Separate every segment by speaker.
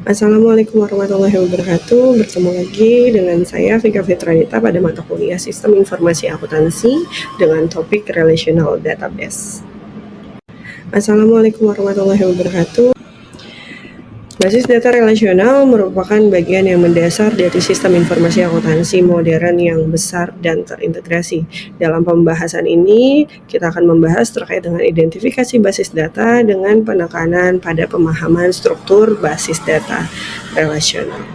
Speaker 1: Assalamualaikum warahmatullahi wabarakatuh. Bertemu lagi dengan saya Vika Fitradita pada mata kuliah Sistem Informasi Akuntansi dengan topik Relational Database. Assalamualaikum warahmatullahi wabarakatuh. Basis data relasional merupakan bagian yang mendasar dari sistem informasi akuntansi modern yang besar dan terintegrasi. Dalam pembahasan ini, kita akan membahas terkait dengan identifikasi basis data dengan penekanan pada pemahaman struktur basis data relasional.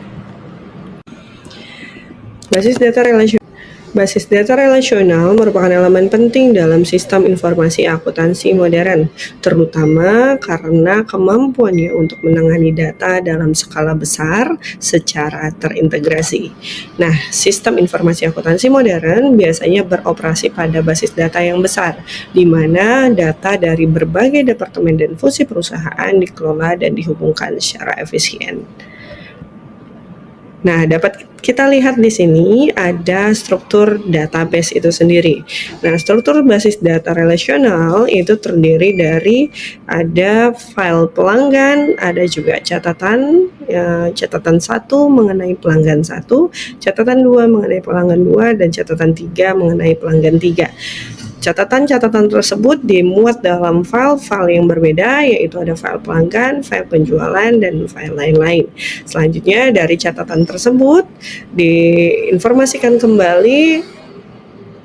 Speaker 1: Basis data relasional merupakan elemen penting dalam sistem informasi akuntansi modern, terutama karena kemampuannya untuk menangani data dalam skala besar secara terintegrasi. Nah, sistem informasi akuntansi modern biasanya beroperasi pada basis data yang besar, di mana data dari berbagai departemen dan fungsi perusahaan dikelola dan dihubungkan secara efisien. Nah, dapat kita lihat di sini ada struktur database itu sendiri. Nah, struktur basis data relasional itu terdiri dari ada file pelanggan, ada juga catatan 1 mengenai pelanggan 1, catatan 2 mengenai pelanggan 2, dan catatan 3 mengenai pelanggan 3. Catatan-catatan tersebut dimuat dalam file-file yang berbeda, yaitu ada file pelanggan, file penjualan, dan file lain-lain. Selanjutnya dari catatan tersebut diinformasikan kembali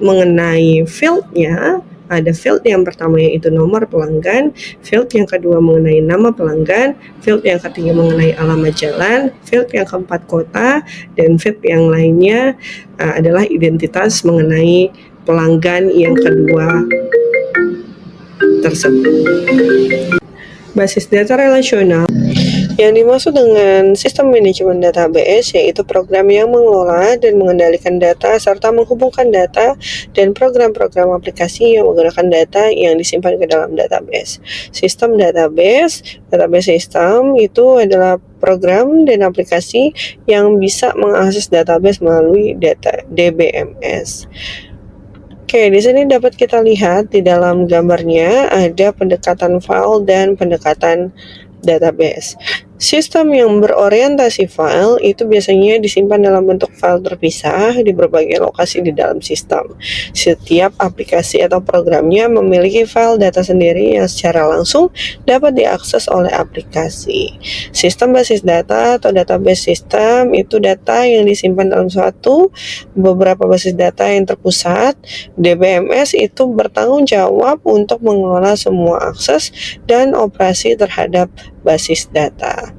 Speaker 1: mengenai field-nya. Ada field yang pertama yaitu nomor pelanggan, field yang kedua mengenai nama pelanggan, field yang ketiga mengenai alamat jalan, field yang keempat kota, dan field yang lainnya adalah identitas mengenai pelanggan yang kedua tersebut. Basis data relasional yang dimaksud dengan sistem manajemen database yaitu program yang mengelola dan mengendalikan data serta menghubungkan data dan program-program aplikasi yang menggunakan data yang disimpan ke dalam database. Sistem database system itu adalah program dan aplikasi yang bisa mengakses database melalui data DBMS. Oke, di sini dapat kita lihat di dalam gambarnya ada pendekatan file dan pendekatan database. Sistem yang berorientasi file itu biasanya disimpan dalam bentuk file terpisah di berbagai lokasi di dalam sistem. Setiap aplikasi atau programnya memiliki file data sendiri yang secara langsung dapat diakses oleh aplikasi. Sistem basis data atau database system itu data yang disimpan dalam beberapa basis data yang terpusat. DBMS itu bertanggung jawab untuk mengelola semua akses dan operasi terhadap basis data.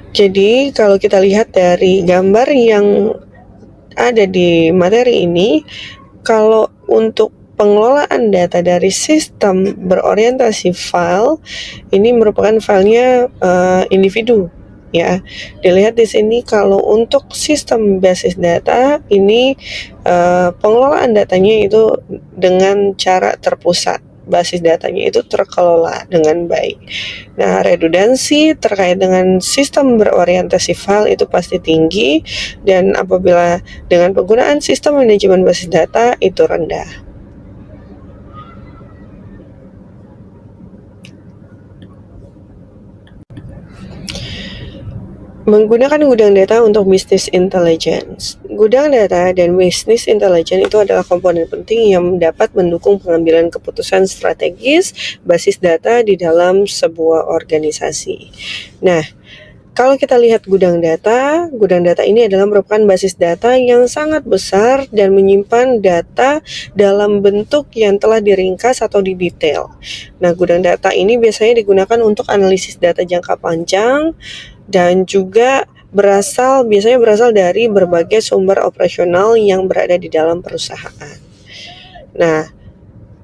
Speaker 1: Jadi kalau kita lihat dari gambar yang ada di materi ini, kalau untuk pengelolaan data dari sistem berorientasi file, ini merupakan filenya individu. Ya, dilihat di sini kalau untuk sistem basis data ini pengelolaan datanya itu dengan cara terpusat. Basis datanya itu terkelola dengan baik. Nah, redundansi terkait dengan sistem berorientasi file itu pasti tinggi, dan apabila dengan penggunaan sistem manajemen basis data itu rendah. Menggunakan gudang data untuk business intelligence. Gudang data dan business intelligence itu adalah komponen penting yang dapat mendukung pengambilan keputusan strategis basis data di dalam sebuah organisasi. Nah, kalau kita lihat gudang data ini adalah merupakan basis data yang sangat besar dan menyimpan data dalam bentuk yang telah diringkas atau didetail. Nah, gudang data ini biasanya digunakan untuk analisis data jangka panjang dan juga biasanya berasal dari berbagai sumber operasional yang berada di dalam perusahaan. Nah,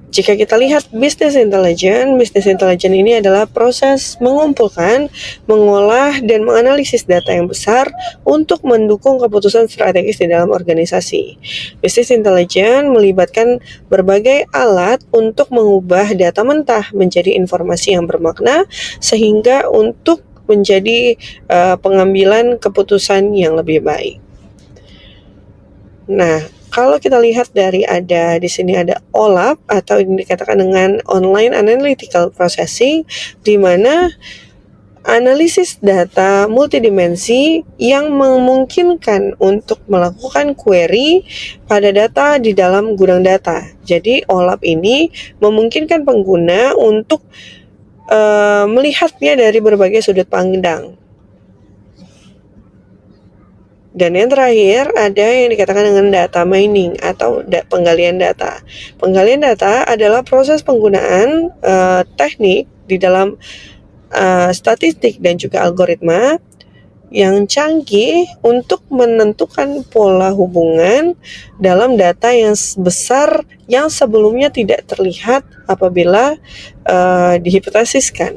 Speaker 1: jika kita lihat business intelligence ini adalah proses mengumpulkan, mengolah, dan menganalisis data yang besar untuk mendukung keputusan strategis di dalam organisasi. Business intelligence melibatkan berbagai alat untuk mengubah data mentah menjadi informasi yang bermakna sehingga untuk menjadi pengambilan keputusan yang lebih baik. Nah, kalau kita lihat di sini ada OLAP atau yang dikatakan dengan Online Analytical Processing, di mana analisis data multidimensi yang memungkinkan untuk melakukan query pada data di dalam gudang data. Jadi OLAP ini memungkinkan pengguna untuk melihatnya dari berbagai sudut pandang. Dan yang terakhir ada yang dikatakan dengan data mining atau penggalian data. Penggalian data adalah proses penggunaan teknik di dalam statistik dan juga algoritma yang canggih untuk menentukan pola hubungan dalam data yang besar yang sebelumnya tidak terlihat apabila dihipotesiskan.